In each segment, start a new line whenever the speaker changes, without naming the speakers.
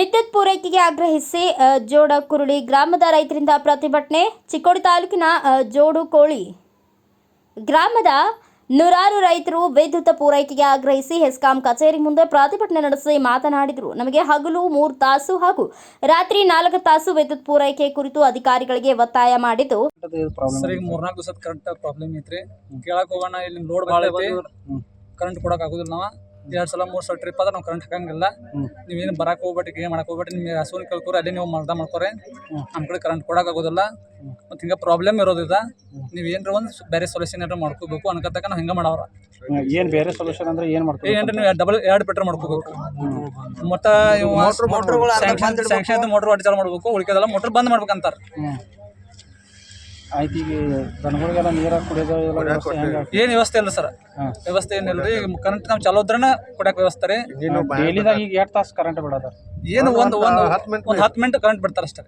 ವಿದ್ಯುತ್ ಪೂರೈಕೆಗೆ ಆಗ್ರಹಿಸಿ ಜೋಡಕುರುಳಿ ಗ್ರಾಮದ ರೈತರಿಂದ ಪ್ರತಿಭಟನೆ. ಚಿಕ್ಕೋಡಿ ತಾಲೂಕಿನ ಜೋಡುಕೋಳಿ ಗ್ರಾಮದ ನೂರಾರು ರೈತರು ವಿದ್ಯುತ್ ಪೂರೈಕೆಗೆ ಆಗ್ರಹಿಸಿ ಹೆಸ್ಕಾಂ ಕಚೇರಿ ಮುಂದೆ ಪ್ರತಿಭಟನೆ ನಡೆಸಿ ಮಾತನಾಡಿದರು. ನಮಗೆ ಹಗಲು 3 ತಾಸು ಹಾಗೂ ರಾತ್ರಿ 4 ತಾಸು ವಿದ್ಯುತ್ ಪೂರೈಕೆ ಕುರಿತು ಅಧಿಕಾರಿಗಳಿಗೆ ಒತ್ತಾಯ ಮಾಡಿದ್ದು.
ಸರ್, ಈಗ 3-4 ದಿವಸದ ಕರೆಂಟ್ ಪ್ರಾಬ್ಲಮ್ ಐತ್ರಿ. ಕೇಳಕ್ ಹೋಗೋಣ, ಇಲ್ಲಿ ಲೋಡ್ ಭಾಳ ಐತಿ, ಕರೆಂಟ್ ಕೊಡಕ್ ಆಗುದಿಲ್ಲ. ನಾವು 2 ಸಲ 3 ಸಲ ಟ್ರಿಪ್ ಆದ್ರೆ ನಾವು ಕರೆಂಟ್ ಹಾಕಂಗಿಲ್ಲ. ನೀವೇನು ಬರಕ್ಕೆ ಹೋಗ್ಬೇಡಿ, ಏನು ಮಾಡಕ್ಕೆ ಹೋಗ್ಬೇಡಿ, ನಿಮ್ಗೆ ಹಸುವಿನ ಕೇಳ್ಕೊರಿ, ಅಲ್ಲೇ ನೀವು ಮರ್ದ ಮಾಡ್ಕೊರಿ. ನಮ್ಮ ಕಡೆ ಕರೆಂಟ್ ಕೊಡಕ್ಕೆ ಆಗೋದಿಲ್ಲ. ಮತ್ತು ಹಿಂಗೆ ಪ್ರಾಬ್ಲಮ್ ಇರೋದಿದೆ. ನೀವು ಏನಾರ ಒಂದು ಬೇರೆ ಸೊಲ್ಯೂಷನ್ ಏನಾರ ಮಾಡ್ಕೋಬೇಕು ಅನ್ಕತ್ತಕ ನಾವು ಹಿಂಗೆ ಮಾಡವ್ರ.
ಏನು ಬೇರೆ ಸೊಲ್ಯೂಷನ್ ಅಂದ್ರೆ ಏನು ಮಾಡ್ತೀವಿ?
ಏನ್ರಿ, ನೀವು ಎರಡು ಪೆಟ್ರೋಲ್ ಮಾಡ್ಕೋಬೇಕು. ಮತ್ತು ಸ್ಯಾಂಕ್ಷನ್ ಮೋಟ್ರ್ ವಾಟಿ ಚಾಲು ಮಾಡ್ಬೇಕು, ಉಳಿಕೆದಲ್ಲ ಮೋಟ್ರ್ ಬಂದ್ ಮಾಡ್ಬೇಕಂತಾರೆ.
ಆಯ್ತು, ಈಗ ದನಗಳಿಗೆಲ್ಲ ನೀರು ಕುಡಿಯೋದು
ಏನು ವ್ಯವಸ್ಥೆ ಇಲ್ಲ ಸರ್. ವ್ಯವಸ್ಥೆ ಏನಿಲ್ಲ ರೀ. ಕರೆಂಟ್ ನಾವು ಚಾಲೋ ಇದ್ರನ ಕೊಡಕ್ಕೆ ವ್ಯವಸ್ಥೆ ರೀ.
ಡೈಲಿದಾಗ ಈಗ 2 ತಾಸು ಕರೆಂಟ್ ಬಿಡೋದಾರ?
ಏನು ಒಂದು 10 ಮಿನಿಟ್ ಕರೆಂಟ್ ಬಿಡ್ತಾರೆ ಅಷ್ಟೇ.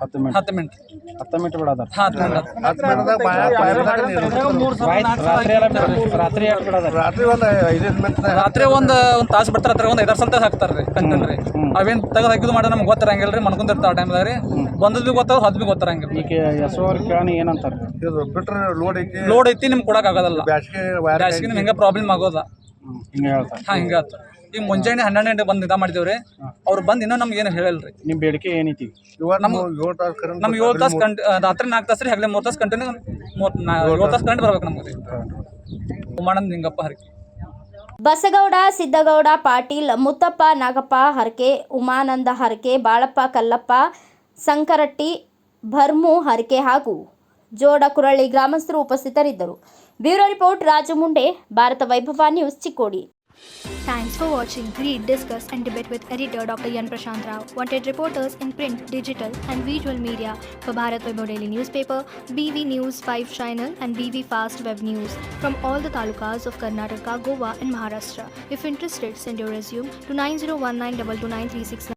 10 ಮಿನಿಟ್
ಬಿಡೋದಾರ.
ರಾತ್ರಿ ಒಂದು ತಾಸು ಬಿಡ್ತಾರೆ. ಒಂದು 5-6 ಸಲ ಹಾಕ್ತಾರೆ ರೀ ಕಂಟೆಂಟ್ ರೀ. ಅವೇನು ತೆಗೆದು ಹಾಕಿದ್ದು ಮಾಡೋ ನಮ್ಗೆ ಗೊತ್ತಿರಂಗಿಲ್ಲ ರೀ. ಮನ್ಕೊಂಡಿರ್ತಾವೆ ಆ ಟೈಮ್ದಾಗ ರೀ. ಬಂದದ್ದು ಭೀ ಗೊತ್ತಾಗ, ಹೊದ್ದು ಭೀ ಗೊತ್ತಿರಂಗಿಲ್ಲ.
ಈಗ ಎಸ್ಒವ್ರಿಗೆ ಕೇಳೋಣ ಏನಂತಾರೆ?
ಲೋಡ್ ಐತಿ, ನಿಮ್ಗೆ ಕೊಡಕ್ಕೆ ಆಗೋದಲ್ಲ. ಬ್ಯಾಸ್ಗೆ ನಿಮ್ಗೆ ಹಿಂಗೆ ಪ್ರಾಬ್ಲಮ್ ಆಗೋದ.
ಹಿಂಗೆ ಹೇಳ್ತಾರೆ.
ಹಿಂಗೆ ಆಯ್ತು. ಈಗ ಮುಂಜಾನೆ 12 ಗಂಟೆ ಬಂದು ಇದು ಮಾಡಿದೇವ್ರಿ. ಅವ್ರು ಬಂದು ಇನ್ನೂ ನಮ್ಗೆ ಏನು ಹೇಳಿಲ್ರಿ.
ನಿಮ್ಮ ಬೇಡಿಕೆ ಏನೈತಿ?
ನಮ್ಗೆ 7 ತಾಸು ರಾತ್ರಿ 4 ತಾಸು ರೀ, ಹಗಲೇ 3 ತಾಸು ಕಂಟಿನ್ಯೂ 7 ತಾಸು ಕರೆಂಟ್ ಬರ್ಬೇಕು ನಮ್ಗೆ ರೀ. ಉಮಾನಂದ ನಿಂಗಪ್ಪ ಹರಕೆ,
ಬಸಗೌಡ, ಸಿದ್ದಗೌಡ ಪಾಟೀಲ್, ಮುತ್ತಪ್ಪ ನಾಗಪ್ಪ ಹರಕೆ, ಉಮಾನಂದ ಹರಕೆ, ಬಾಳಪ್ಪ ಕಲ್ಲಪ್ಪ ಸಂಕರಟ್ಟಿ, ಭರ್ಮು ಹರಕೆ ಹಾಗೂ ಜೋಡಕುರಳಿ ಗ್ರಾಮಸ್ಥರು ಉಪಸ್ಥಿತರಿದ್ದರು. ಬ್ಯೂರೋ ರಿಪೋರ್ಟ್ ರಾಜು ಮುಂಡೆ, ಭಾರತ ವೈಭವ news, Chikkodi.
Thanks for watching. Read, discuss and debate with editor Dr. Yan Prashant Rao. Wanted reporters in print, digital and visual media for Bharat Vaibhav Daily Newspaper, BV News 5 Channel and BV Fast Web News from all the talukas of Karnataka, Goa and Maharashtra. If interested, send your resume to 9019229369.